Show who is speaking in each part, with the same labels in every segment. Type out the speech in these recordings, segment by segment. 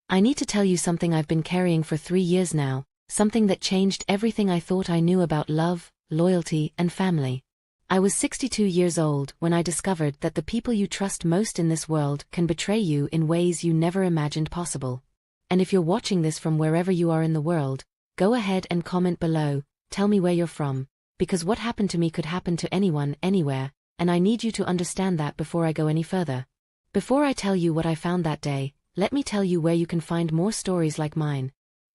Speaker 1: I need to tell you something I've been carrying for 3 years now, something that changed everything I thought I knew about love, loyalty, and family. I was 62 years old when I discovered that the people you trust most in this world can betray you in ways you never imagined possible. And if you're watching this from wherever you are in the world, go ahead and comment below, tell me where you're from, because what happened to me could happen to anyone, anywhere, and I need you to understand that before I go any further. Before I tell you what I found that day, let me tell you where you can find more stories like mine.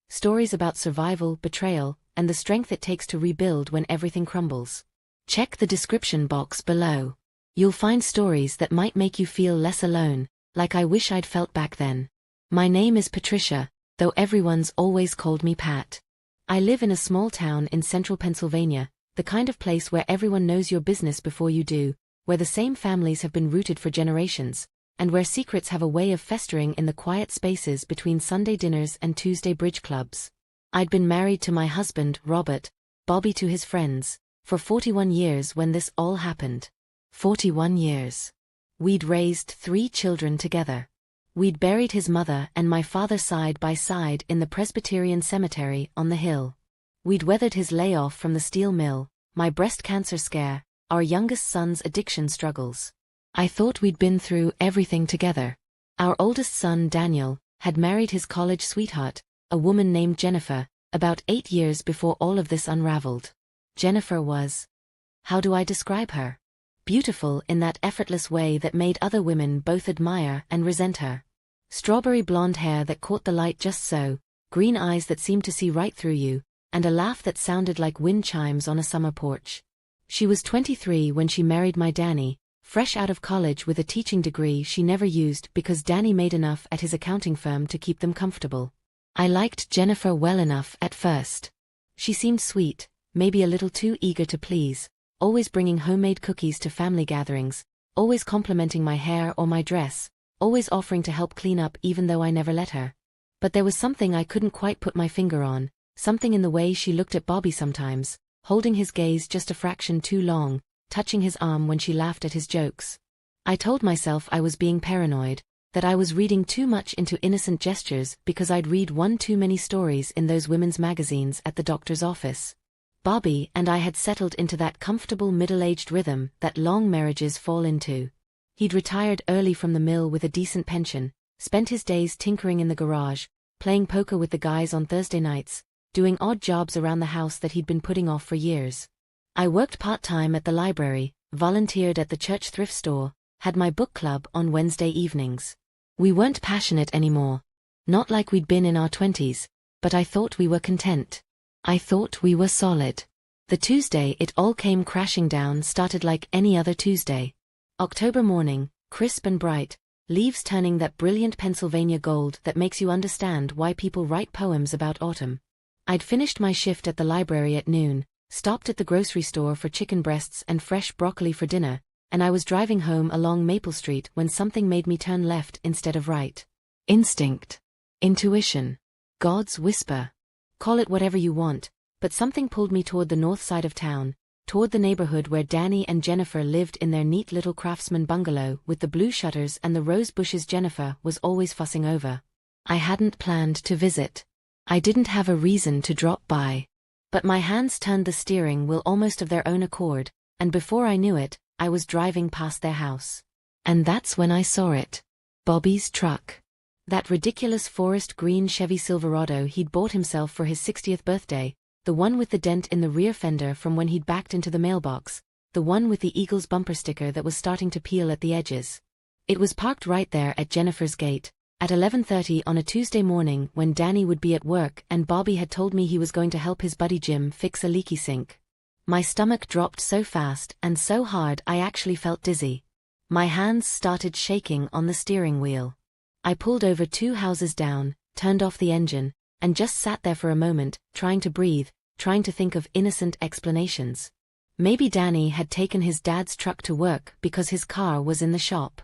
Speaker 1: Stories about survival, betrayal, and the strength it takes to rebuild when everything crumbles. Check the description box below. You'll find stories that might make you feel less alone, like I wish I'd felt back then. My name is Patricia, though everyone's always called me Pat. I live in a small town in central Pennsylvania, the kind of place where everyone knows your business before you do, where the same families have been rooted for generations, and where secrets have a way of festering in the quiet spaces between Sunday dinners and Tuesday bridge clubs. I'd been married to my husband, Robert, Bobby to his friends, for 41 years when this all happened. 41 years. We'd raised 3 children together. We'd buried his mother and my father side by side in the Presbyterian cemetery on the hill. We'd weathered his layoff from the steel mill, my breast cancer scare, our youngest son's addiction struggles. I thought we'd been through everything together. Our oldest son, Daniel, had married his college sweetheart, a woman named Jennifer, about 8 years before all of this unraveled. Jennifer was, how do I describe her? Beautiful in that effortless way that made other women both admire and resent her. Strawberry blonde hair that caught the light just so, green eyes that seemed to see right through you, and a laugh that sounded like wind chimes on a summer porch. She was 23 when she married my Danny, fresh out of college with a teaching degree she never used because Danny made enough at his accounting firm to keep them comfortable. I liked Jennifer well enough at first. She seemed sweet, maybe a little too eager to please, always bringing homemade cookies to family gatherings, always complimenting my hair or my dress, always offering to help clean up even though I never let her. But there was something I couldn't quite put my finger on, something in the way she looked at Bobby sometimes, holding his gaze just a fraction too long, touching his arm when she laughed at his jokes. I told myself I was being paranoid, that I was reading too much into innocent gestures because I'd read one too many stories in those women's magazines at the doctor's office. Bobby and I had settled into that comfortable middle-aged rhythm that long marriages fall into. He'd retired early from the mill with a decent pension, spent his days tinkering in the garage, playing poker with the guys on Thursday nights, doing odd jobs around the house that he'd been putting off for years. I worked part-time at the library, volunteered at the church thrift store, had my book club on Wednesday evenings. We weren't passionate anymore. Not like we'd been in our 20s, but I thought we were content. I thought we were solid. The Tuesday it all came crashing down started like any other Tuesday. October morning, crisp and bright, leaves turning that brilliant Pennsylvania gold that makes you understand why people write poems about autumn. I'd finished my shift at the library at noon, stopped at the grocery store for chicken breasts and fresh broccoli for dinner, and I was driving home along Maple Street when something made me turn left instead of right. Instinct. Intuition. God's whisper. Call it whatever you want, but something pulled me toward the north side of town, toward the neighborhood where Danny and Jennifer lived in their neat little craftsman bungalow with the blue shutters and the rose bushes Jennifer was always fussing over. I hadn't planned to visit. I didn't have a reason to drop by. But my hands turned the steering wheel almost of their own accord, and before I knew it, I was driving past their house. And that's when I saw it. Bobby's truck. That ridiculous forest green Chevy Silverado he'd bought himself for his 60th birthday, the one with the dent in the rear fender from when he'd backed into the mailbox, the one with the Eagles bumper sticker that was starting to peel at the edges. It was parked right there at Jennifer's gate, at 11:30 on a Tuesday morning when Danny would be at work and Bobby had told me he was going to help his buddy Jim fix a leaky sink. My stomach dropped so fast and so hard I actually felt dizzy. My hands started shaking on the steering wheel. I pulled over 2 houses down, turned off the engine, and just sat there for a moment, trying to breathe, trying to think of innocent explanations. Maybe Danny had taken his dad's truck to work because his car was in the shop.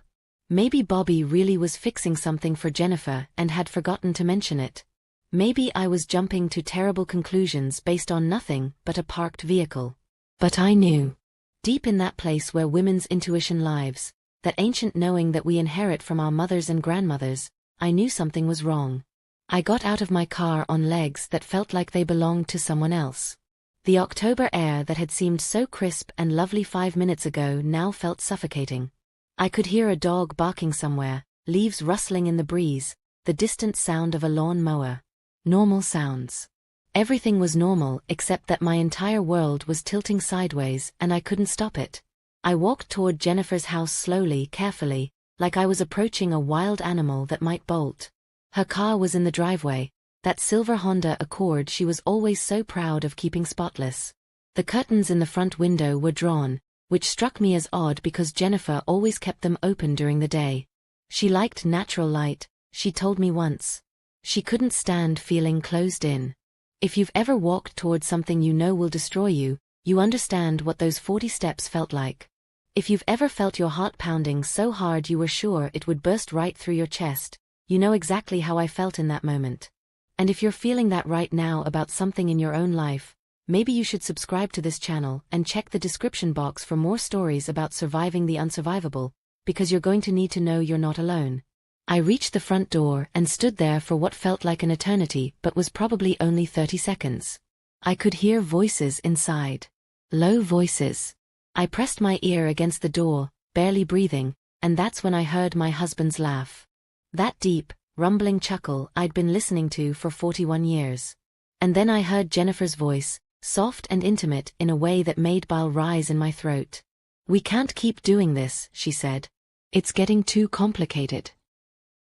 Speaker 1: Maybe Bobby really was fixing something for Jennifer and had forgotten to mention it. Maybe I was jumping to terrible conclusions based on nothing but a parked vehicle. But I knew. Deep in that place where women's intuition lives, that ancient knowing that we inherit from our mothers and grandmothers, I knew something was wrong. I got out of my car on legs that felt like they belonged to someone else. The October air that had seemed so crisp and lovely 5 minutes ago now felt suffocating. I could hear a dog barking somewhere, leaves rustling in the breeze, the distant sound of a lawn mower. Normal sounds. Everything was normal except that my entire world was tilting sideways and I couldn't stop it. I walked toward Jennifer's house slowly, carefully, like I was approaching a wild animal that might bolt. Her car was in the driveway, that silver Honda Accord she was always so proud of keeping spotless. The curtains in the front window were drawn, which struck me as odd because Jennifer always kept them open during the day. She liked natural light, she told me once. She couldn't stand feeling closed in. If you've ever walked toward something you know will destroy you, you understand what those 40 steps felt like. If you've ever felt your heart pounding so hard you were sure it would burst right through your chest, you know exactly how I felt in that moment. And if you're feeling that right now about something in your own life, maybe you should subscribe to this channel and check the description box for more stories about surviving the unsurvivable, because you're going to need to know you're not alone. I reached the front door and stood there for what felt like an eternity but was probably only 30 seconds. I could hear voices inside. Low voices. I pressed my ear against the door, barely breathing, and that's when I heard my husband's laugh. That deep, rumbling chuckle I'd been listening to for 41 years. And then I heard Jennifer's voice, soft and intimate in a way that made bile rise in my throat. "We can't keep doing this," she said. "It's getting too complicated."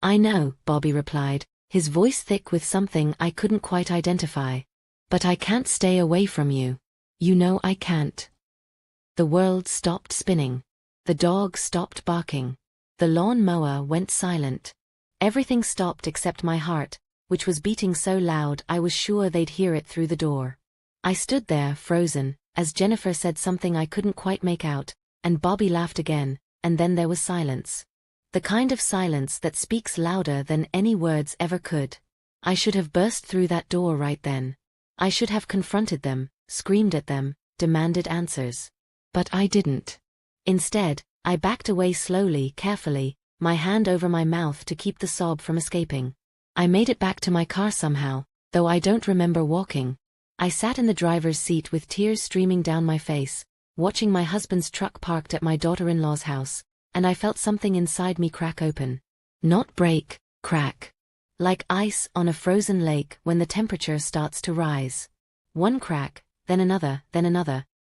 Speaker 1: "I know," Bobby replied, his voice thick with something I couldn't quite identify. "But I can't stay away from you. You know I can't." The world stopped spinning. The dog stopped barking. The lawn mower went silent. Everything stopped except my heart, which was beating so loud I was sure they'd hear it through the door. I stood there, frozen, as Jennifer said something I couldn't quite make out, and Bobby laughed again, and then there was silence. The kind of silence that speaks louder than any words ever could. I should have burst through that door right then. I should have confronted them, screamed at them, demanded answers. But I didn't. Instead, I backed away slowly, carefully, my hand over my mouth to keep the sob from escaping. I made it back to my car somehow, though I don't remember walking. I sat in the driver's seat with tears streaming down my face, watching my husband's truck parked at my daughter-in-law's house, and I felt something inside me crack open. Not break, crack. Like ice on a frozen lake when the temperature starts to rise. One crack, then another,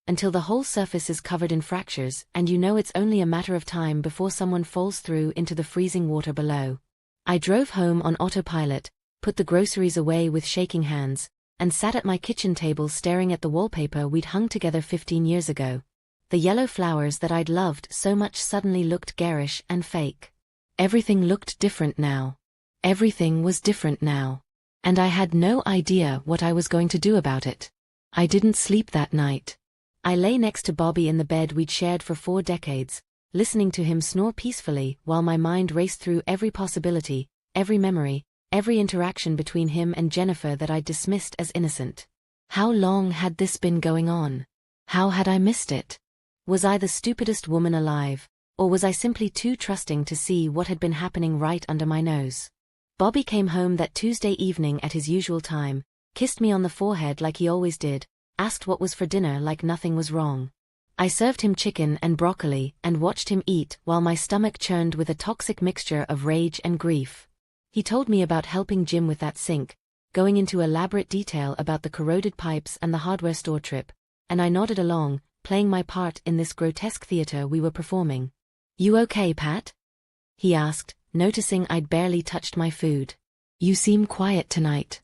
Speaker 1: until the whole surface is covered in fractures and you know it's only a matter of time before someone falls through into the freezing water below. I drove home on autopilot, put the groceries away with shaking hands, and sat at my kitchen table staring at the wallpaper we'd hung together 15 years ago. The yellow flowers that I'd loved so much suddenly looked garish and fake. Everything looked different now. Everything was different now. And I had no idea what I was going to do about it. I didn't sleep that night. I lay next to Bobby in the bed we'd shared for 4 decades, listening to him snore peacefully while my mind raced through every possibility, every memory, every interaction between him and Jennifer that I'd dismissed as innocent. How long had this been going on? How had I missed it? Was I the stupidest woman alive, or was I simply too trusting to see what had been happening right under my nose? Bobby came home that Tuesday evening at his usual time, kissed me on the forehead like he always did, asked what was for dinner like nothing was wrong. I served him chicken and broccoli and watched him eat while my stomach churned with a toxic mixture of rage and grief. He told me about helping Jim with that sink, going into elaborate detail about the corroded pipes and the hardware store trip, and I nodded along, playing my part in this grotesque theater we were performing. "You okay, Pat?" he asked, noticing I'd barely touched my food. "You seem quiet tonight."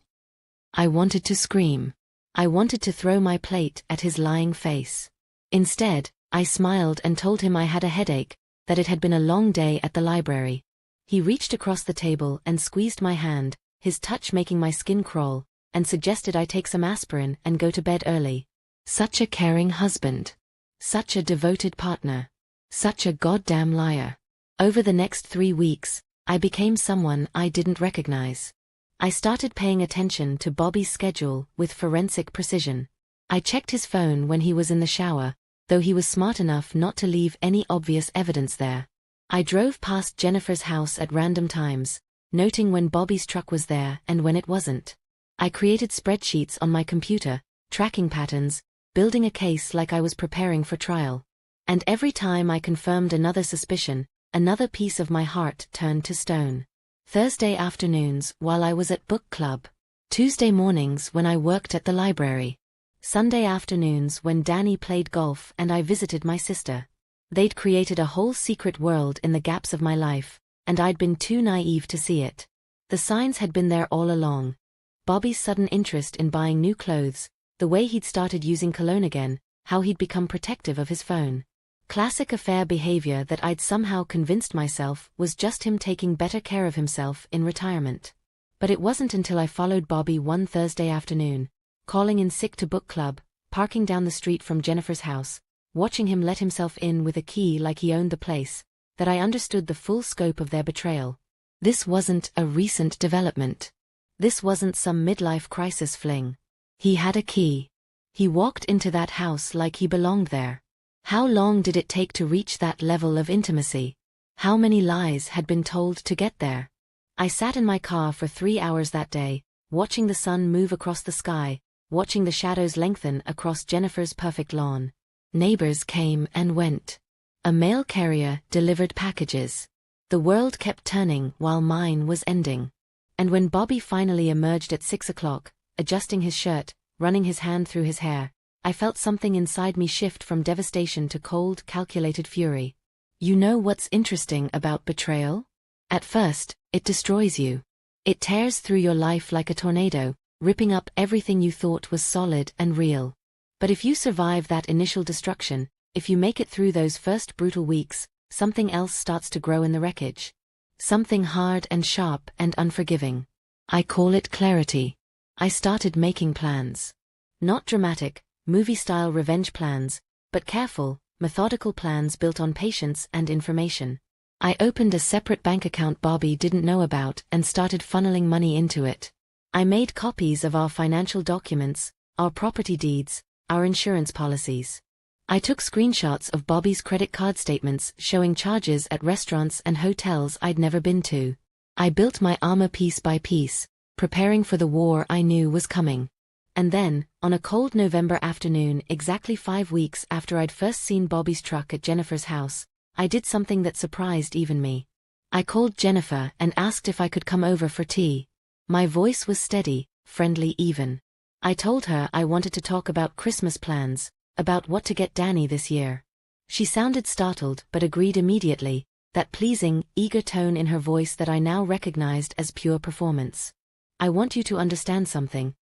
Speaker 1: I wanted to scream. I wanted to throw my plate at his lying face. Instead, I smiled and told him I had a headache, that it had been a long day at the library. He reached across the table and squeezed my hand, his touch making my skin crawl, and suggested I take some aspirin and go to bed early. Such a caring husband. Such a devoted partner. Such a goddamn liar. Over the next 3 weeks, I became someone I didn't recognize. I started paying attention to Bobby's schedule with forensic precision. I checked his phone when he was in the shower, though he was smart enough not to leave any obvious evidence there. I drove past Jennifer's house at random times, noting when Bobby's truck was there and when it wasn't. I created spreadsheets on my computer, tracking patterns, building a case like I was preparing for trial. And every time I confirmed another suspicion, another piece of my heart turned to stone. Thursday afternoons while I was at book club. Tuesday mornings when I worked at the library. Sunday afternoons when Danny played golf and I visited my sister. They'd created a whole secret world in the gaps of my life, and I'd been too naive to see it. The signs had been there all along. Bobby's sudden interest in buying new clothes, the way he'd started using cologne again, how he'd become protective of his phone. Classic affair behavior that I'd somehow convinced myself was just him taking better care of himself in retirement. But it wasn't until I followed Bobby one Thursday afternoon, calling in sick to book club, parking down the street from Jennifer's house, watching him let himself in with a key like he owned the place, that I understood the full scope of their betrayal. This wasn't a recent development. This wasn't some midlife crisis fling. He had a key. He walked into that house like he belonged there. How long did it take to reach that level of intimacy? How many lies had been told to get there? I sat in my car for 3 hours that day, watching the sun move across the sky, watching the shadows lengthen across Jennifer's perfect lawn. Neighbors came and went. A mail carrier delivered packages. The world kept turning while mine was ending. And when Bobby finally emerged at 6 o'clock, adjusting his shirt, running his hand through his hair, I felt something inside me shift from devastation to cold, calculated fury. You know what's interesting about betrayal? At first, it destroys you. It tears through your life like a tornado, ripping up everything you thought was solid and real. But if you survive that initial destruction, if you make it through those first brutal weeks, something else starts to grow in the wreckage. Something hard and sharp and unforgiving. I call it clarity. I started making plans. Not dramatic, movie-style revenge plans, but careful, methodical plans built on patience and information. I opened a separate bank account Bobby didn't know about and started funneling money into it. I made copies of our financial documents, our property deeds, our insurance policies. I took screenshots of Bobby's credit card statements showing charges at restaurants and hotels I'd never been to. I built my armor piece by piece, preparing for the war I knew was coming. And then, on a cold November afternoon exactly 5 weeks after I'd first seen Bobby's truck at Jennifer's house, I did something that surprised even me. I called Jennifer and asked if I could come over for tea. My voice was steady, friendly even. I told her I wanted to talk about Christmas plans, about what to get Danny this year. She sounded startled but agreed immediately, that pleasing, eager tone in her voice that I now recognized as pure performance. I want you to understand something.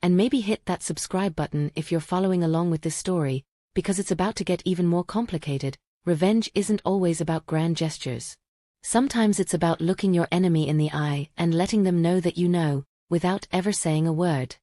Speaker 1: And maybe hit that subscribe button if you're following along with this story, because it's about to get even more complicated. Revenge isn't always about grand gestures. Sometimes it's about looking your enemy in the eye and letting them know that you know, without ever saying a word.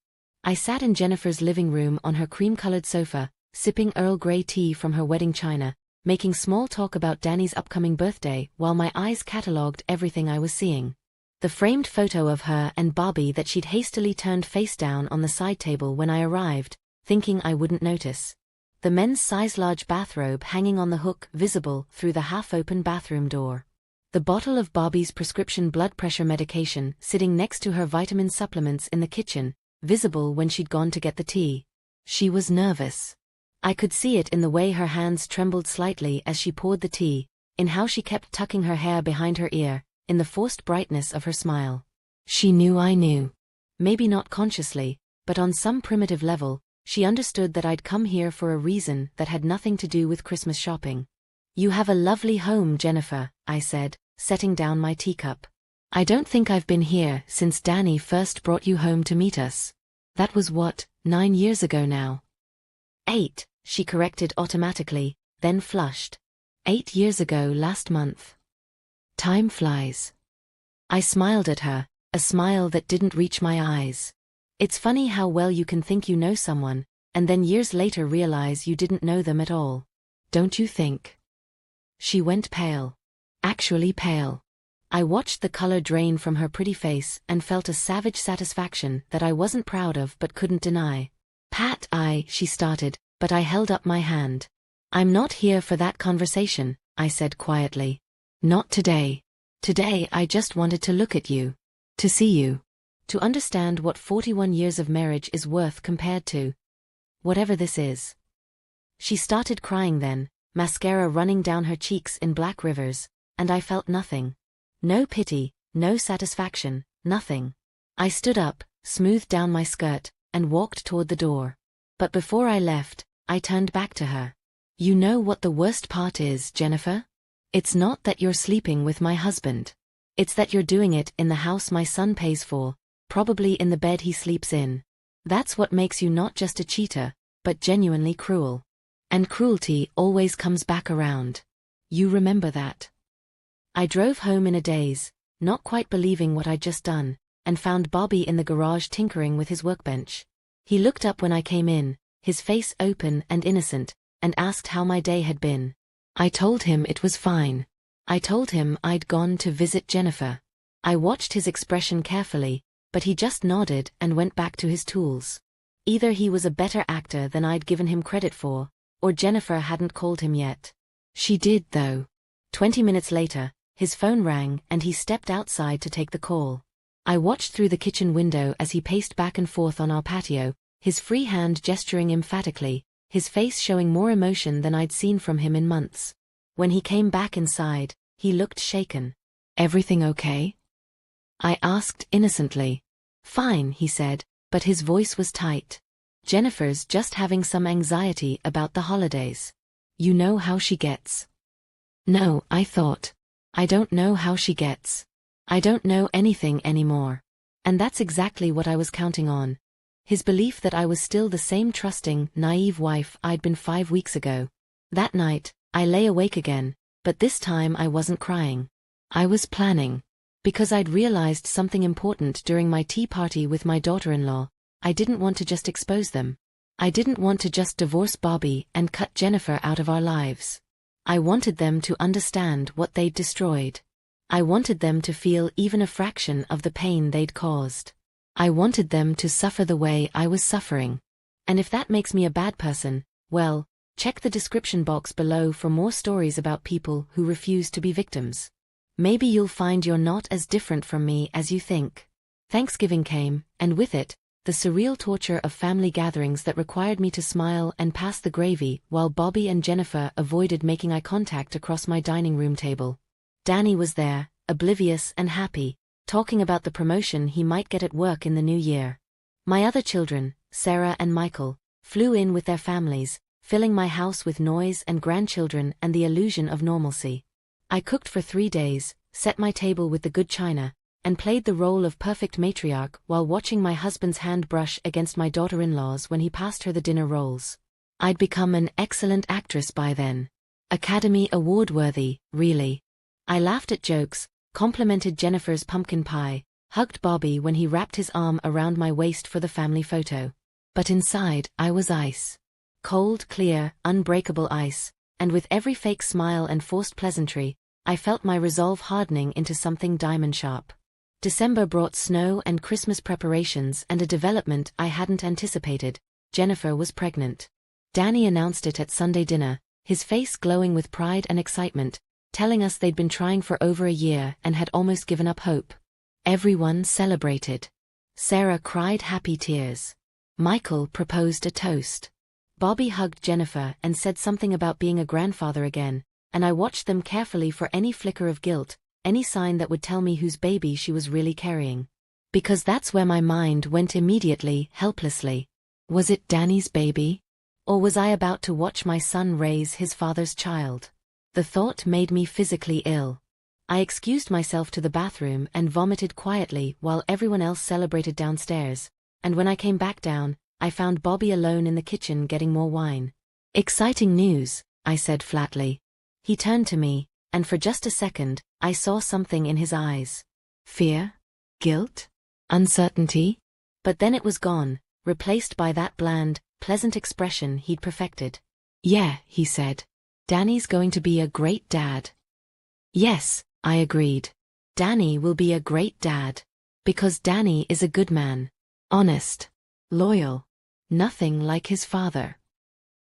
Speaker 1: I sat in Jennifer's living room on her cream-colored sofa, sipping Earl Grey tea from her wedding china, making small talk about Danny's upcoming birthday while my eyes catalogued everything I was seeing. The framed photo of her and Bobby that she'd hastily turned face down on the side table when I arrived, thinking I wouldn't notice. The men's size-large bathrobe hanging on the hook visible through the half-open bathroom door. The bottle of Bobby's prescription blood pressure medication sitting next to her vitamin supplements in the kitchen, visible when she'd gone to get the tea. She was nervous. I could see it in the way her hands trembled slightly as she poured the tea, in how she kept tucking her hair behind her ear, in the forced brightness of her smile. She knew I knew. Maybe not consciously, but on some primitive level, she understood that I'd come here for a reason that had nothing to do with Christmas shopping. You have a lovely home, Jennifer, I said, setting down my teacup. I don't think I've been here since Danny first brought you home to meet us. That was what, 9 years ago now? 8, she corrected automatically, then flushed. 8 years ago last month. Time flies. I smiled at her, a smile that didn't reach my eyes. It's funny how well you can think you know someone, and then years later realize you didn't know them at all. Don't you think? She went pale. Actually pale. I watched the color drain from her pretty face and felt a savage satisfaction that I wasn't proud of but couldn't deny. Pat, she started, but I held up my hand. I'm not here for that conversation, I said quietly. Not today. Today I just wanted to look at you. To see you. To understand what 41 years of marriage is worth compared to whatever this is. She started crying then, mascara running down her cheeks in black rivers, and I felt nothing. No pity, no satisfaction, nothing. I stood up, smoothed down my skirt, and walked toward the door. But before I left, I turned back to her. You know what the worst part is, Jennifer? It's not that you're sleeping with my husband. It's that you're doing it in the house my son pays for, probably in the bed he sleeps in. That's what makes you not just a cheater, but genuinely cruel. And cruelty always comes back around. You remember that. I drove home in a daze, not quite believing what I'd just done, and found Bobby in the garage tinkering with his workbench. He looked up when I came in, his face open and innocent, and asked how my day had been. I told him it was fine. I told him I'd gone to visit Jennifer. I watched his expression carefully, but he just nodded and went back to his tools. Either he was a better actor than I'd given him credit for, or Jennifer hadn't called him yet. She did, though. 20 minutes later, his phone rang and he stepped outside to take the call. I watched through the kitchen window as he paced back and forth on our patio, his free hand gesturing emphatically, his face showing more emotion than I'd seen from him in months. When he came back inside, he looked shaken. Everything okay? I asked innocently. Fine, he said, but his voice was tight. Jennifer's just having some anxiety about the holidays. You know how she gets. No, I thought. I don't know how she gets. I don't know anything anymore. And that's exactly what I was counting on. His belief that I was still the same trusting, naive wife I'd been 5 weeks ago. That night, I lay awake again, but this time I wasn't crying. I was planning. Because I'd realized something important during my tea party with my daughter-in-law. I didn't want to just expose them. I didn't want to just divorce Bobby and cut Jennifer out of our lives. I wanted them to understand what they'd destroyed. I wanted them to feel even a fraction of the pain they'd caused. I wanted them to suffer the way I was suffering. And if that makes me a bad person, well, check the description box below for more stories about people who refuse to be victims. Maybe you'll find you're not as different from me as you think. Thanksgiving came, and with it, the surreal torture of family gatherings that required me to smile and pass the gravy while Bobby and Jennifer avoided making eye contact across my dining room table. Danny was there, oblivious and happy, talking about the promotion he might get at work in the new year. My other children, Sarah and Michael, flew in with their families, filling my house with noise and grandchildren and the illusion of normalcy. I cooked for 3 days, set my table with the good china, and played the role of perfect matriarch while watching my husband's hand brush against my daughter-in-law's when he passed her the dinner rolls. I'd become an excellent actress by then. Academy Award-worthy, really. I laughed at jokes, complimented Jennifer's pumpkin pie, hugged Bobby when he wrapped his arm around my waist for the family photo. But inside, I was ice. Cold, clear, unbreakable ice, and with every fake smile and forced pleasantry, I felt my resolve hardening into something diamond-sharp. December brought snow and Christmas preparations and a development I hadn't anticipated. Jennifer was pregnant. Danny announced it at Sunday dinner, his face glowing with pride and excitement, telling us they'd been trying for over a year and had almost given up hope. Everyone celebrated. Sarah cried happy tears. Michael proposed a toast. Bobby hugged Jennifer and said something about being a grandfather again, and I watched them carefully for any flicker of guilt, any sign that would tell me whose baby she was really carrying. Because that's where my mind went immediately, helplessly. Was it Danny's baby? Or was I about to watch my son raise his father's child? The thought made me physically ill. I excused myself to the bathroom and vomited quietly while everyone else celebrated downstairs, and when I came back down, I found Bobby alone in the kitchen getting more wine. Exciting news, I said flatly. He turned to me, and for just a second, I saw something in his eyes. Fear? Guilt? Uncertainty? But then it was gone, replaced by that bland, pleasant expression he'd perfected. Yeah, he said. Danny's going to be a great dad. Yes, I agreed. Danny will be a great dad. Because Danny is a good man. Honest. Loyal. Nothing like his father.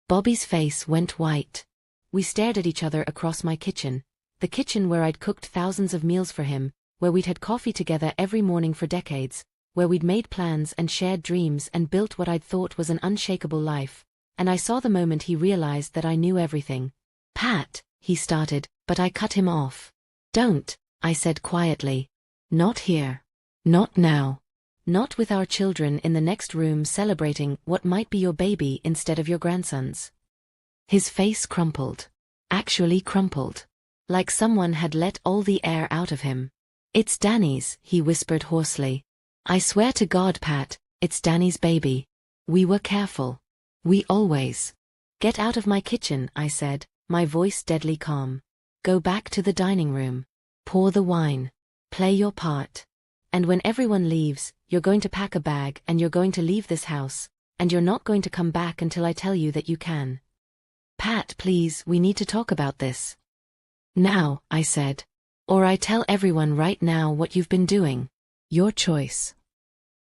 Speaker 1: Bobby's face went white. We stared at each other across my kitchen, the kitchen where I'd cooked thousands of meals for him, where we'd had coffee together every morning for decades, where we'd made plans and shared dreams and built what I'd thought was an unshakable life, and I saw the moment he realized that I knew everything. "Pat," he started, but I cut him off. "Don't," I said quietly. "Not here. Not now. Not with our children in the next room celebrating what might be your baby instead of your grandson's." His face crumpled. Actually crumpled. Like someone had let all the air out of him. "It's Danny's," he whispered hoarsely. "I swear to God, Pat, it's Danny's baby. We were careful. We always." "Get out of my kitchen," I said, my voice deadly calm. "Go back to the dining room. Pour the wine. Play your part. And when everyone leaves, you're going to pack a bag and you're going to leave this house, and you're not going to come back until I tell you that you can." "Pat, please, we need to talk about this. Now," I said. "Or I tell everyone right now what you've been doing. Your choice."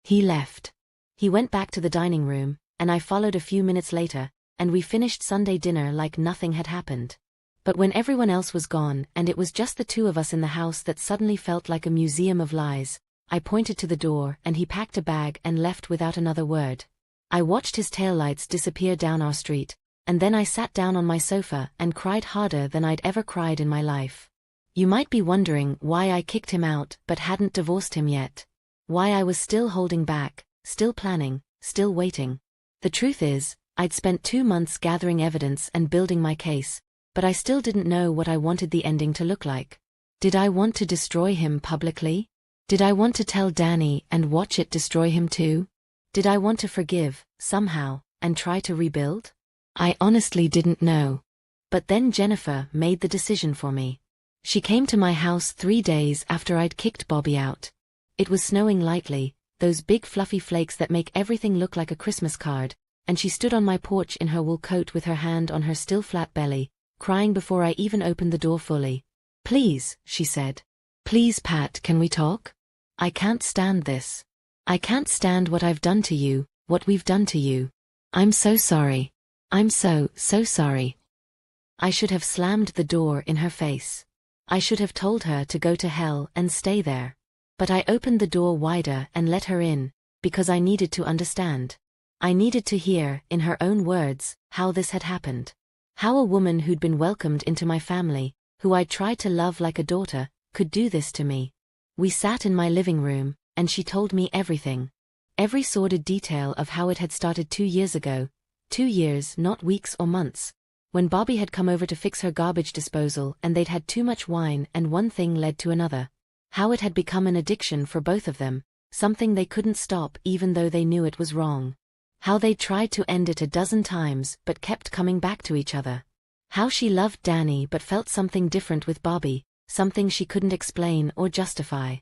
Speaker 1: He left. He went back to the dining room, and I followed a few minutes later, and we finished Sunday dinner like nothing had happened. But when everyone else was gone and it was just the two of us in the house that suddenly felt like a museum of lies, I pointed to the door and he packed a bag and left without another word. I watched his taillights disappear down our street, and then I sat down on my sofa and cried harder than I'd ever cried in my life. You might be wondering why I kicked him out but hadn't divorced him yet. Why I was still holding back, still planning, still waiting. The truth is, I'd spent 2 months gathering evidence and building my case, but I still didn't know what I wanted the ending to look like. Did I want to destroy him publicly? Did I want to tell Danny and watch it destroy him too? Did I want to forgive, somehow, and try to rebuild? I honestly didn't know. But then Jennifer made the decision for me. She came to my house 3 days after I'd kicked Bobby out. It was snowing lightly, those big fluffy flakes that make everything look like a Christmas card, and she stood on my porch in her wool coat with her hand on her still flat belly, crying before I even opened the door fully. "Please," she said. "Please, Pat, can we talk? I can't stand this. I can't stand what I've done to you, what we've done to you. I'm so sorry. I'm so sorry." I should have slammed the door in her face. I should have told her to go to hell and stay there. But I opened the door wider and let her in, because I needed to understand. I needed to hear, in her own words, how this had happened. How a woman who'd been welcomed into my family, who I'd tried to love like a daughter, could do this to me. We sat in my living room, and she told me everything. Every sordid detail of how it had started 2 years ago. 2 years, not weeks or months. When Bobby had come over to fix her garbage disposal and they'd had too much wine and one thing led to another. How it had become an addiction for both of them, something they couldn't stop even though they knew it was wrong. How they tried to end it a dozen times but kept coming back to each other. How she loved Danny but felt something different with Bobby, something she couldn't explain or justify.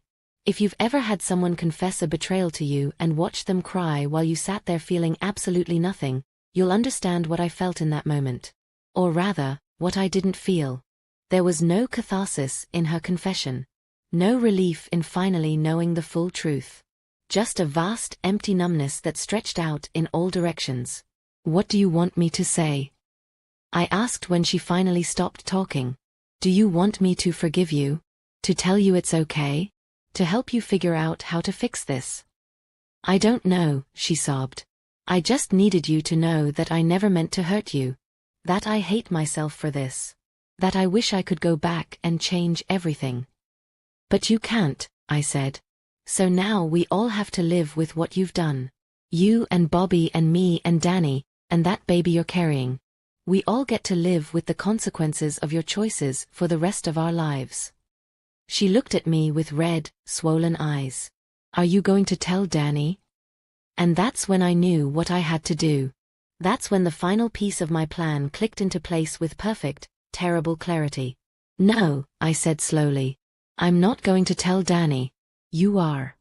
Speaker 1: If you've ever had someone confess a betrayal to you and watched them cry while you sat there feeling absolutely nothing, you'll understand what I felt in that moment. Or rather, what I didn't feel. There was no catharsis in her confession. No relief in finally knowing the full truth. Just a vast, empty numbness that stretched out in all directions. "What do you want me to say?" I asked when she finally stopped talking. "Do you want me to forgive you? To tell you it's okay? To help you figure out how to fix this?" "I don't know," she sobbed. "I just needed you to know that I never meant to hurt you. That I hate myself for this. That I wish I could go back and change everything." "But you can't," I said. "So now we all have to live with what you've done. You and Bobby and me and Danny, and that baby you're carrying. We all get to live with the consequences of your choices for the rest of our lives." She looked at me with red, swollen eyes. "Are you going to tell Danny?" And that's when I knew what I had to do. That's when the final piece of my plan clicked into place with perfect, terrible clarity. "No," I said slowly. "I'm not going to tell Danny. You are."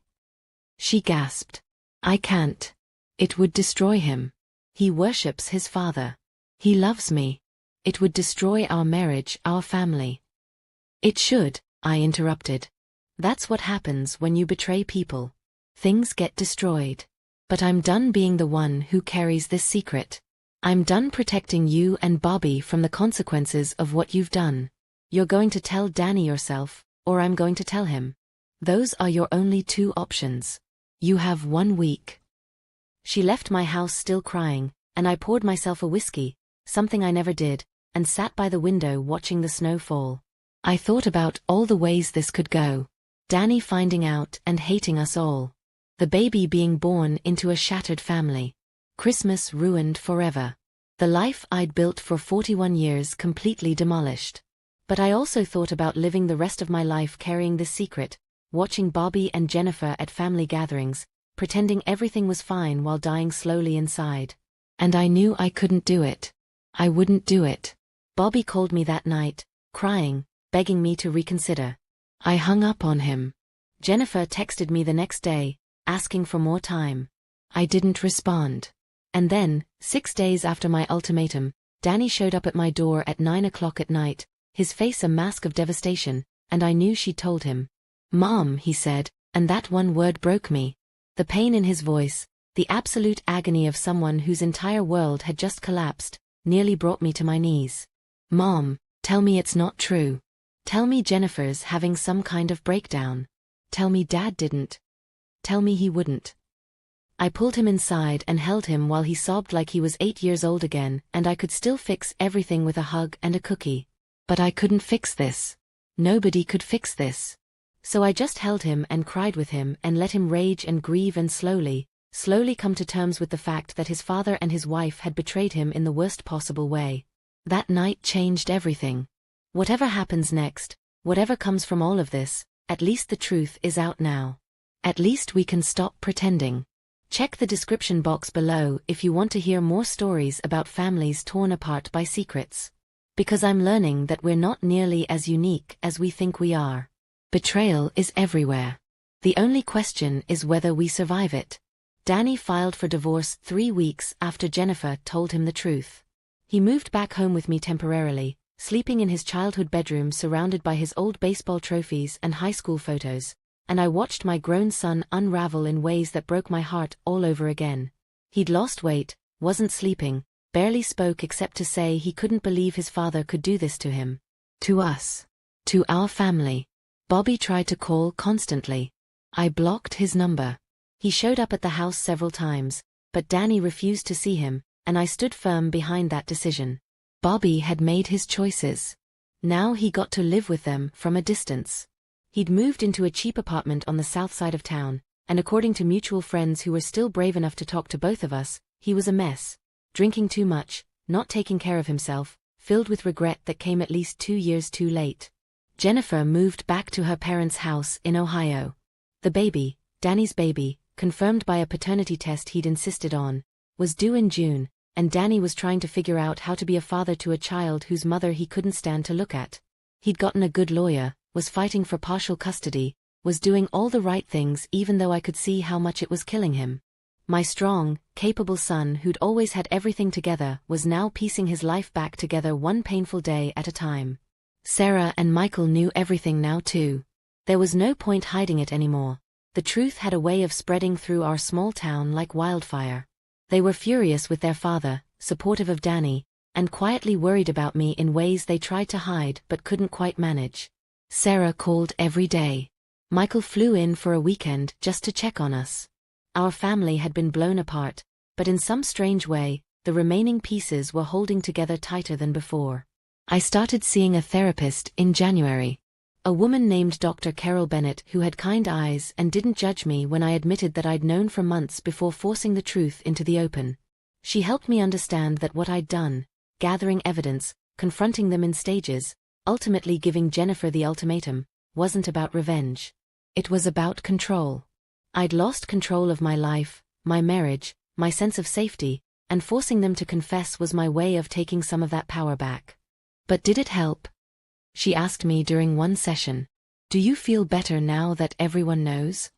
Speaker 1: She gasped. "I can't. It would destroy him. He worships his father. He loves me. It would destroy our marriage, our family." "It should," I interrupted. "That's what happens when you betray people. Things get destroyed. But I'm done being the one who carries this secret. I'm done protecting you and Bobby from the consequences of what you've done. You're going to tell Danny yourself, or I'm going to tell him. Those are your only two options. You have 1 week. She left my house still crying, and I poured myself a whiskey, something I never did, and sat by the window watching the snow fall. I thought about all the ways this could go. Danny finding out and hating us all. The baby being born into a shattered family. Christmas ruined forever. The life I'd built for 41 years completely demolished. But I also thought about living the rest of my life carrying this secret, watching Bobby and Jennifer at family gatherings, pretending everything was fine while dying slowly inside. And I knew I couldn't do it. I wouldn't do it. Bobby called me that night, crying, begging me to reconsider. I hung up on him. Jennifer texted me the next day, asking for more time. I didn't respond. And then, 6 days after my ultimatum, Danny showed up at my door at 9 o'clock at night, his face a mask of devastation, and I knew she'd told him. "Mom," he said, and that one word broke me. The pain in his voice, the absolute agony of someone whose entire world had just collapsed, nearly brought me to my knees. "Mom, tell me it's not true. Tell me Jennifer's having some kind of breakdown. Tell me Dad didn't. Tell me he wouldn't." I pulled him inside and held him while he sobbed like he was 8 years old again, and I could still fix everything with a hug and a cookie. But I couldn't fix this. Nobody could fix this. So I just held him and cried with him and let him rage and grieve and slowly come to terms with the fact that his father and his wife had betrayed him in the worst possible way. That night changed everything. Whatever happens next, whatever comes from all of this, at least the truth is out now. At least we can stop pretending. Check the description box below if you want to hear more stories about families torn apart by secrets. Because I'm learning that we're not nearly as unique as we think we are. Betrayal is everywhere. The only question is whether we survive it. Danny filed for divorce 3 weeks after Jennifer told him the truth. He moved back home with me temporarily, sleeping in his childhood bedroom surrounded by his old baseball trophies and high school photos, and I watched my grown son unravel in ways that broke my heart all over again. He'd lost weight, wasn't sleeping, barely spoke except to say he couldn't believe his father could do this to him. To us. To our family. Bobby tried to call constantly. I blocked his number. He showed up at the house several times, but Danny refused to see him, and I stood firm behind that decision. Bobby had made his choices. Now he got to live with them from a distance. He'd moved into a cheap apartment on the south side of town, and according to mutual friends who were still brave enough to talk to both of us, he was a mess. Drinking too much, not taking care of himself, filled with regret that came at least 2 years too late. Jennifer moved back to her parents' house in Ohio. The baby, Danny's baby, confirmed by a paternity test he'd insisted on, was due in June, and Danny was trying to figure out how to be a father to a child whose mother he couldn't stand to look at. He'd gotten a good lawyer, was fighting for partial custody, was doing all the right things even though I could see how much it was killing him. My strong, capable son who'd always had everything together was now piecing his life back together one painful day at a time. Sarah and Michael knew everything now too. There was no point hiding it anymore. The truth had a way of spreading through our small town like wildfire. They were furious with their father, supportive of Danny, and quietly worried about me in ways they tried to hide but couldn't quite manage. Sarah called every day. Michael flew in for a weekend just to check on us. Our family had been blown apart, but in some strange way, the remaining pieces were holding together tighter than before. I started seeing a therapist in January. A woman named Dr. Carol Bennett who had kind eyes and didn't judge me when I admitted that I'd known for months before forcing the truth into the open. She helped me understand that what I'd done, gathering evidence, confronting them in stages, ultimately giving Jennifer the ultimatum, wasn't about revenge. It was about control. I'd lost control of my life, my marriage, my sense of safety, and forcing them to confess was my way of taking some of that power back. But did it help? She asked me during one session. Do you feel better now that everyone knows?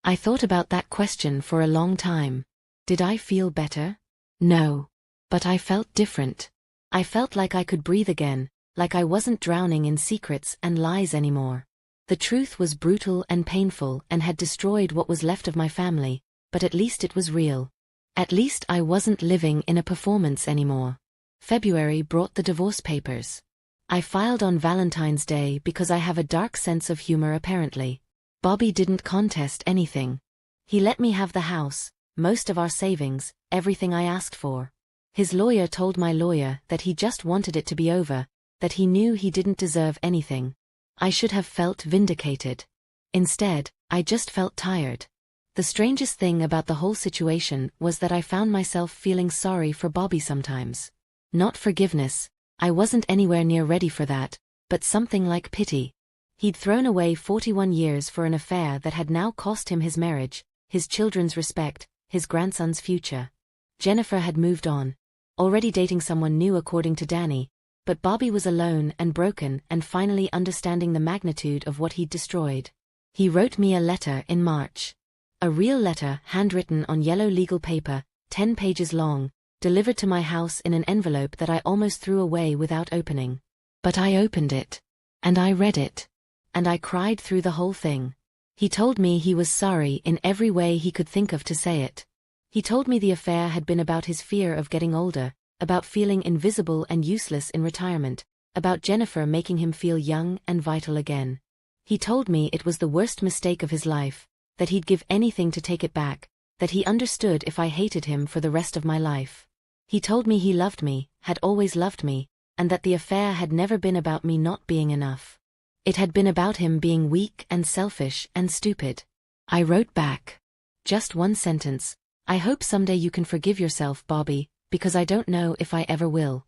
Speaker 1: I thought about that question for a long time. Did I feel better? No. But I felt different. I felt like I could breathe again, like I wasn't drowning in secrets and lies anymore. The truth was brutal and painful and had destroyed what was left of my family, but at least it was real. At least I wasn't living in a performance anymore. February brought the divorce papers. I filed on Valentine's Day because I have a dark sense of humor apparently. Bobby didn't contest anything. He let me have the house, most of our savings, everything I asked for. His lawyer told my lawyer that he just wanted it to be over, that he knew he didn't deserve anything. I should have felt vindicated. Instead, I just felt tired. The strangest thing about the whole situation was that I found myself feeling sorry for Bobby sometimes. Not forgiveness, I wasn't anywhere near ready for that, but something like pity. He'd thrown away 41 years for an affair that had now cost him his marriage, his children's respect, his grandson's future. Jennifer had moved on, already dating someone new according to Danny, but Bobby was alone and broken and finally understanding the magnitude of what he'd destroyed. He wrote me a letter in March. A real letter, handwritten on yellow legal paper, 10 pages long, delivered to my house in an envelope that I almost threw away without opening. But I opened it. And I read it. And I cried through the whole thing. He told me he was sorry in every way he could think of to say it. He told me the affair had been about his fear of getting older, about feeling invisible and useless in retirement, about Jennifer making him feel young and vital again. He told me it was the worst mistake of his life, that he'd give anything to take it back, that he understood if I hated him for the rest of my life. He told me he loved me, had always loved me, and that the affair had never been about me not being enough. It had been about him being weak and selfish and stupid. I wrote back. Just one sentence. I hope someday you can forgive yourself, Bobby, because I don't know if I ever will.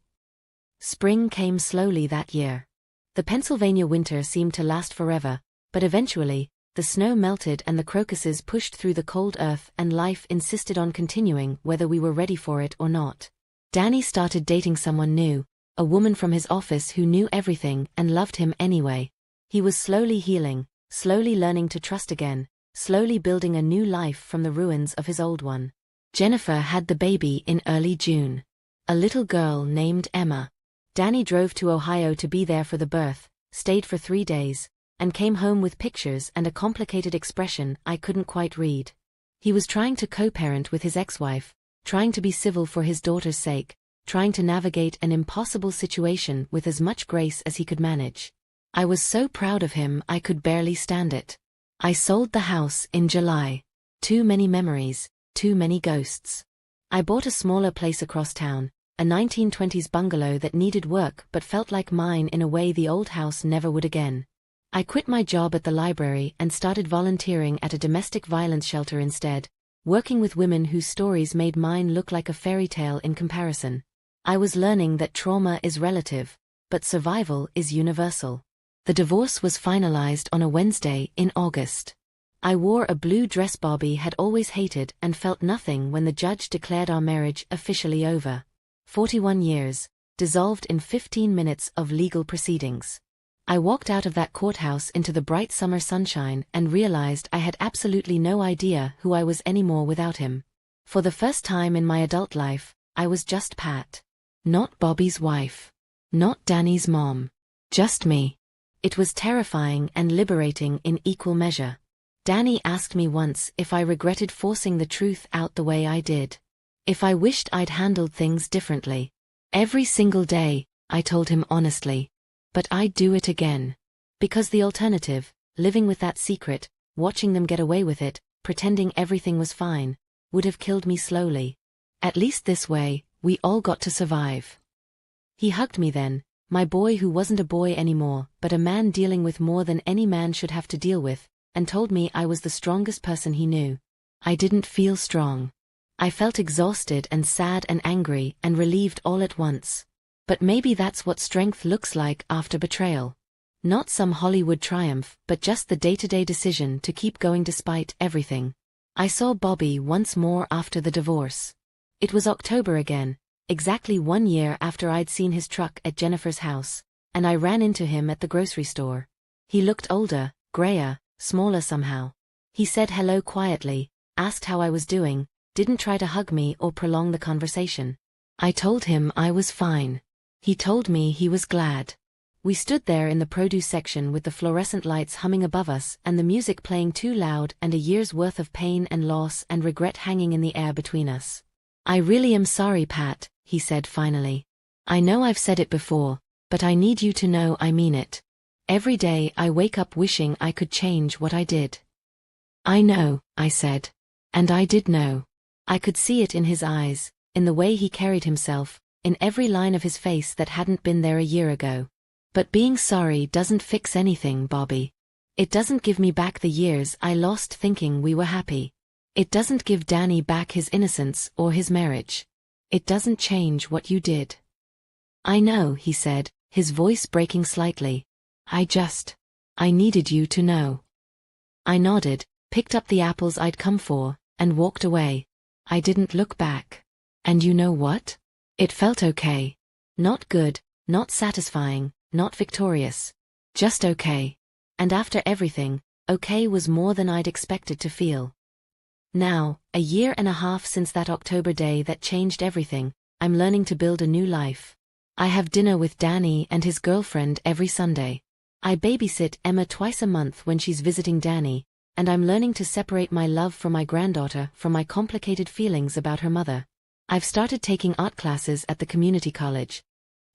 Speaker 1: Spring came slowly that year. The Pennsylvania winter seemed to last forever, but eventually, the snow melted and the crocuses pushed through the cold earth and life insisted on continuing whether we were ready for it or not. Danny started dating someone new, a woman from his office who knew everything and loved him anyway. He was slowly healing, slowly learning to trust again, slowly building a new life from the ruins of his old one. Jennifer had the baby in early June. A little girl named Emma. Danny drove to Ohio to be there for the birth, stayed for 3 days, and came home with pictures and a complicated expression I couldn't quite read. He was trying to co-parent with his ex-wife, trying to be civil for his daughter's sake, trying to navigate an impossible situation with as much grace as he could manage. I was so proud of him I could barely stand it. I sold the house in July. Too many memories, too many ghosts. I bought a smaller place across town, a 1920s bungalow that needed work but felt like mine in a way the old house never would again. I quit my job at the library and started volunteering at a domestic violence shelter instead, working with women whose stories made mine look like a fairy tale in comparison. I was learning that trauma is relative, but survival is universal. The divorce was finalized on a Wednesday in August. I wore a blue dress Bobby had always hated and felt nothing when the judge declared our marriage officially over. 41 years, dissolved in 15 minutes of legal proceedings. I walked out of that courthouse into the bright summer sunshine and realized I had absolutely no idea who I was anymore without him. For the first time in my adult life, I was just Pat. Not Bobby's wife. Not Danny's mom. Just me. It was terrifying and liberating in equal measure. Danny asked me once if I regretted forcing the truth out the way I did. If I wished I'd handled things differently. Every single day, I told him honestly. But I'd do it again. Because the alternative, living with that secret, watching them get away with it, pretending everything was fine, would have killed me slowly. At least this way, we all got to survive. He hugged me then, my boy who wasn't a boy anymore, but a man dealing with more than any man should have to deal with, and told me I was the strongest person he knew. I didn't feel strong. I felt exhausted and sad and angry and relieved all at once. But maybe that's what strength looks like after betrayal. Not some Hollywood triumph, but just the day-to-day decision to keep going despite everything. I saw Bobby once more after the divorce. It was October again, exactly 1 year after I'd seen his truck at Jennifer's house, and I ran into him at the grocery store. He looked older, grayer, smaller somehow. He said hello quietly, asked how I was doing, didn't try to hug me or prolong the conversation. I told him I was fine. He told me he was glad. We stood there in the produce section with the fluorescent lights humming above us and the music playing too loud and a year's worth of pain and loss and regret hanging in the air between us. I really am sorry, Pat, he said finally. I know I've said it before, but I need you to know I mean it. Every day I wake up wishing I could change what I did. I know, I said. And I did know. I could see it in his eyes, in the way he carried himself, in every line of his face that hadn't been there a year ago. But being sorry doesn't fix anything, Bobby. It doesn't give me back the years I lost thinking we were happy. It doesn't give Danny back his innocence or his marriage. It doesn't change what you did. I know, he said, his voice breaking slightly. I needed you to know. I nodded, picked up the apples I'd come for, and walked away. I didn't look back. And you know what? It felt okay. Not good, not satisfying, not victorious. Just okay. And after everything, okay was more than I'd expected to feel. Now, a year and a half since that October day that changed everything, I'm learning to build a new life. I have dinner with Danny and his girlfriend every Sunday. I babysit Emma twice a month when she's visiting Danny, and I'm learning to separate my love for my granddaughter from my complicated feelings about her mother. I've started taking art classes at the community college.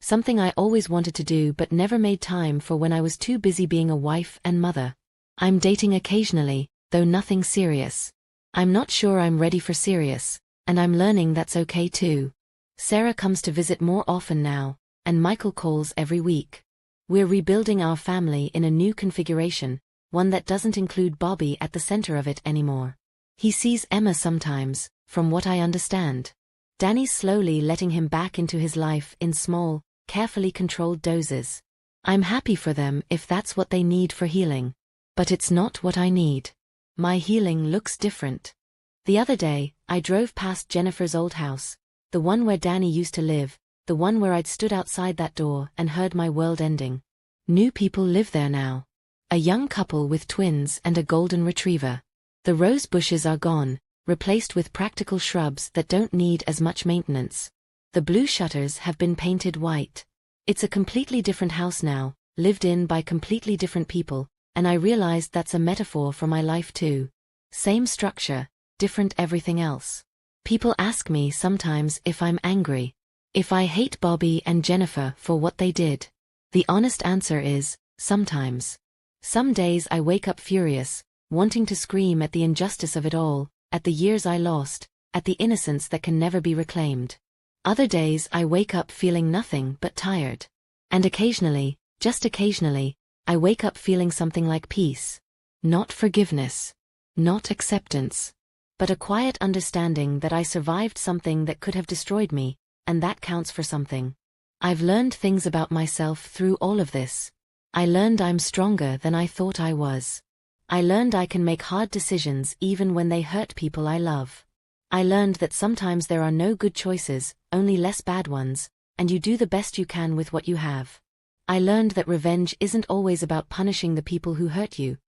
Speaker 1: Something I always wanted to do but never made time for when I was too busy being a wife and mother. I'm dating occasionally, though nothing serious. I'm not sure I'm ready for serious, and I'm learning that's okay too. Sarah comes to visit more often now, and Michael calls every week. We're rebuilding our family in a new configuration, one that doesn't include Bobby at the center of it anymore. He sees Emma sometimes, from what I understand. Danny's slowly letting him back into his life in small, carefully controlled doses. I'm happy for them if that's what they need for healing. But it's not what I need. My healing looks different. The other day, I drove past Jennifer's old house, the one where Danny used to live, the one where I'd stood outside that door and heard my world ending. New people live there now. A young couple with twins and a golden retriever. The rose bushes are gone, replaced with practical shrubs that don't need as much maintenance. The blue shutters have been painted white. It's a completely different house now, lived in by completely different people, and I realized that's a metaphor for my life too. Same structure, different everything else. People ask me sometimes if I'm angry. If I hate Bobby and Jennifer for what they did. The honest answer is, sometimes. Some days I wake up furious, wanting to scream at the injustice of it all, at the years I lost, at the innocence that can never be reclaimed. Other days I wake up feeling nothing but tired. And occasionally, just occasionally, I wake up feeling something like peace. Not forgiveness. Not acceptance. But a quiet understanding that I survived something that could have destroyed me, and that counts for something. I've learned things about myself through all of this. I learned I'm stronger than I thought I was. I learned I can make hard decisions even when they hurt people I love. I learned that sometimes there are no good choices, only less bad ones, and you do the best you can with what you have. I learned that revenge isn't always about punishing the people who hurt you.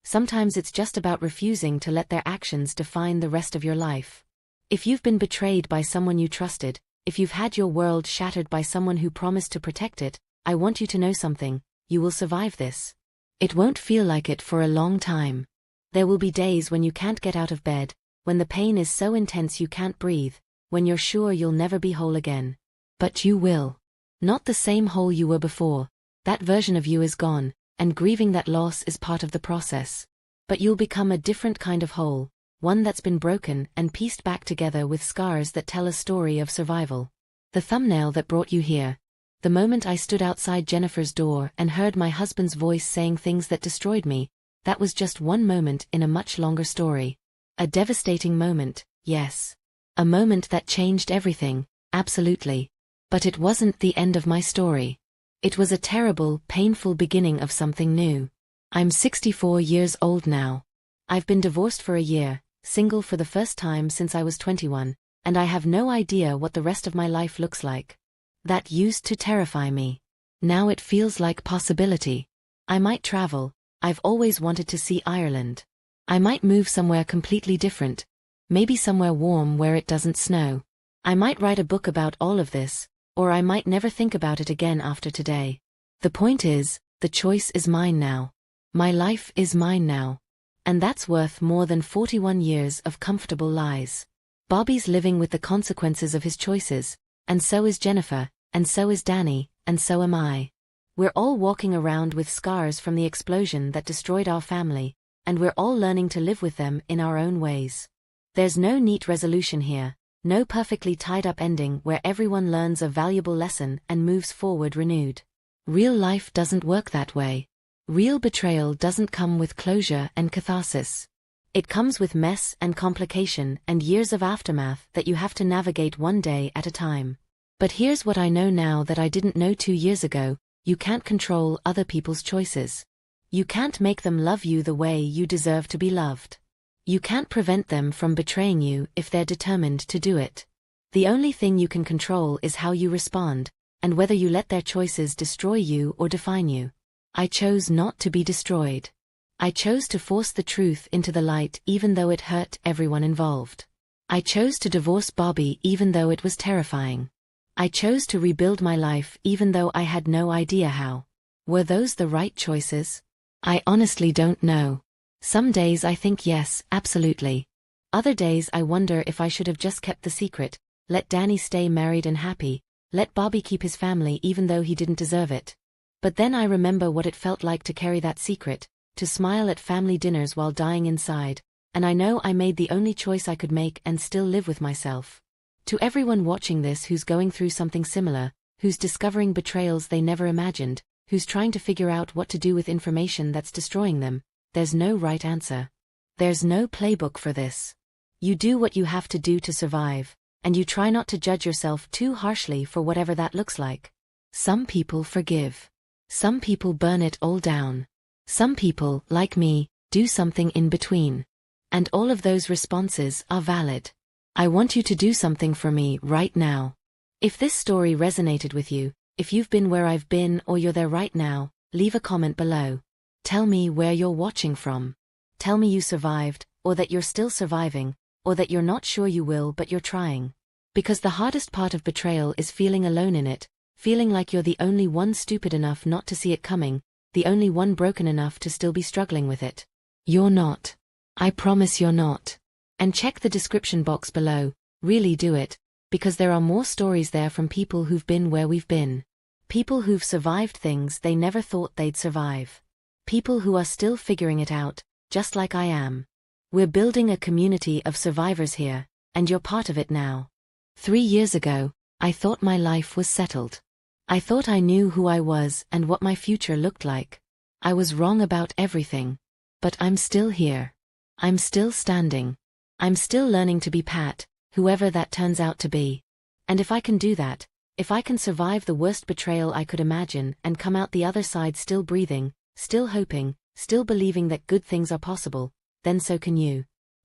Speaker 1: Sometimes it's just about refusing to let their actions define the rest of your life. If you've been betrayed by someone you trusted, if you've had your world shattered by someone who promised to protect it, I want you to know something: you will survive this. It won't feel like it for a long time. There will be days when you can't get out of bed, when the pain is so intense you can't breathe, when you're sure you'll never be whole again. But you will. Not the same whole you were before. That version of you is gone, and grieving that loss is part of the process. But you'll become a different kind of whole, one that's been broken and pieced back together with scars that tell a story of survival. The thumbnail that brought you here. The moment I stood outside Jennifer's door and heard my husband's voice saying things that destroyed me, that was just one moment in a much longer story. A devastating moment, yes. A moment that changed everything, absolutely. But it wasn't the end of my story. It was a terrible, painful beginning of something new. I'm 64 years old now. I've been divorced for a year, single for the first time since I was 21, and I have no idea what the rest of my life looks like. That used to terrify me. Now it feels like possibility. I might travel. I've always wanted to see Ireland. I might move somewhere completely different, maybe somewhere warm where it doesn't snow. I might write a book about all of this, or I might never think about it again after today. The point is, the choice is mine now. My life is mine now. And that's worth more than 41 years of comfortable lies. Bobby's living with the consequences of his choices, and so is Jennifer, and so is Danny, and so am I. We're all walking around with scars from the explosion that destroyed our family, and we're all learning to live with them in our own ways. There's no neat resolution here, no perfectly tied-up ending where everyone learns a valuable lesson and moves forward renewed. Real life doesn't work that way. Real betrayal doesn't come with closure and catharsis. It comes with mess and complication and years of aftermath that you have to navigate one day at a time. But here's what I know now that I didn't know 2 years ago: you can't control other people's choices. You can't make them love you the way you deserve to be loved. You can't prevent them from betraying you if they're determined to do it. The only thing you can control is how you respond, and whether you let their choices destroy you or define you. I chose not to be destroyed. I chose to force the truth into the light even though it hurt everyone involved. I chose to divorce Bobby even though it was terrifying. I chose to rebuild my life even though I had no idea how. Were those the right choices? I honestly don't know. Some days I think yes, absolutely. Other days I wonder if I should have just kept the secret, let Danny stay married and happy, let Bobby keep his family even though he didn't deserve it. But then I remember what it felt like to carry that secret, to smile at family dinners while dying inside, and I know I made the only choice I could make and still live with myself. To everyone watching this who's going through something similar, who's discovering betrayals they never imagined, who's trying to figure out what to do with information that's destroying them, there's no right answer. There's no playbook for this. You do what you have to do to survive, and you try not to judge yourself too harshly for whatever that looks like. Some people forgive. Some people burn it all down. Some people, like me, do something in between. And all of those responses are valid. I want you to do something for me right now. If this story resonated with you, if you've been where I've been or you're there right now, leave a comment below. Tell me where you're watching from. Tell me you survived, or that you're still surviving, or that you're not sure you will but you're trying. Because the hardest part of betrayal is feeling alone in it, feeling like you're the only one stupid enough not to see it coming, the only one broken enough to still be struggling with it. You're not. I promise you're not. And check the description box below, really do it, because there are more stories there from people who've been where we've been. People who've survived things they never thought they'd survive. People who are still figuring it out, just like I am. We're building a community of survivors here, and you're part of it now. 3 years ago, I thought my life was settled. I thought I knew who I was and what my future looked like. I was wrong about everything. But I'm still here. I'm still standing. I'm still learning to be Pat, whoever that turns out to be. And if I can do that, if I can survive the worst betrayal I could imagine and come out the other side still breathing, still hoping, still believing that good things are possible, then so can you.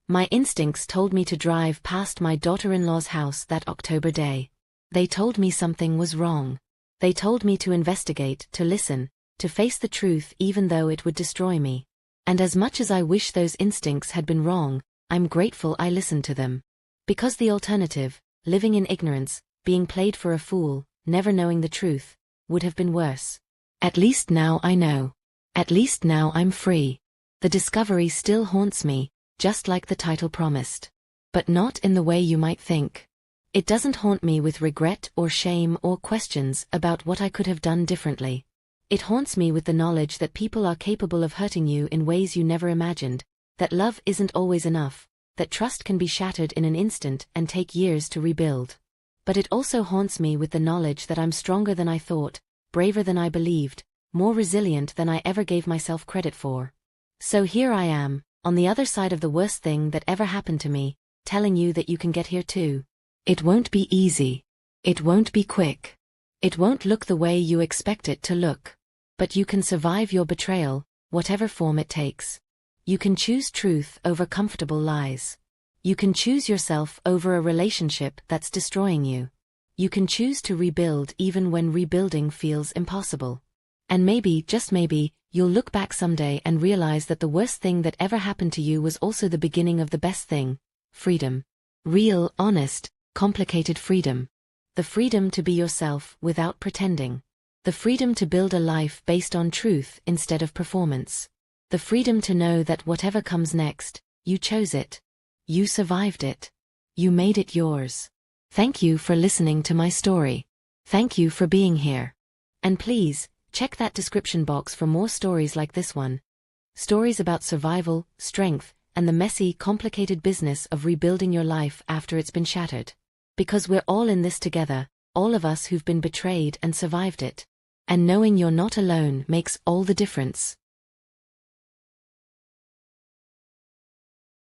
Speaker 1: My instincts told me to drive past my daughter-in-law's house that October day. They told me something was wrong. They told me to investigate, to listen, to face the truth even though it would destroy me. And as much as I wish those instincts had been wrong, I'm grateful I listened to them. Because the alternative, living in ignorance, being played for a fool, never knowing the truth, would have been worse. At least now I know. At least now I'm free. The discovery still haunts me, just like the title promised. But not in the way you might think. It doesn't haunt me with regret or shame or questions about what I could have done differently. It haunts me with the knowledge that people are capable of hurting you in ways you never imagined, that love isn't always enough, that trust can be shattered in an instant and take years to rebuild. But it also haunts me with the knowledge that I'm stronger than I thought, braver than I believed, more resilient than I ever gave myself credit for. So here I am, on the other side of the worst thing that ever happened to me, telling you that you can get here too. It won't be easy. It won't be quick. It won't look the way you expect it to look. But you can survive your betrayal, whatever form it takes. You can choose truth over comfortable lies. You can choose yourself over a relationship that's destroying you. You can choose to rebuild even when rebuilding feels impossible. And maybe, just maybe, you'll look back someday and realize that the worst thing that ever happened to you was also the beginning of the best thing: freedom. Real, honest, complicated freedom. The freedom to be yourself without pretending. The freedom to build a life based on truth instead of performance. The freedom to know that whatever comes next, you chose it. You survived it. You made it yours. Thank you for listening to my story. Thank you for being here. And please, check that description box for more stories like this one. Stories about survival, strength, and the messy, complicated business of rebuilding your life after it's been shattered. Because we're all in this together, all of us who've been betrayed and survived it. And knowing you're not alone makes all the difference.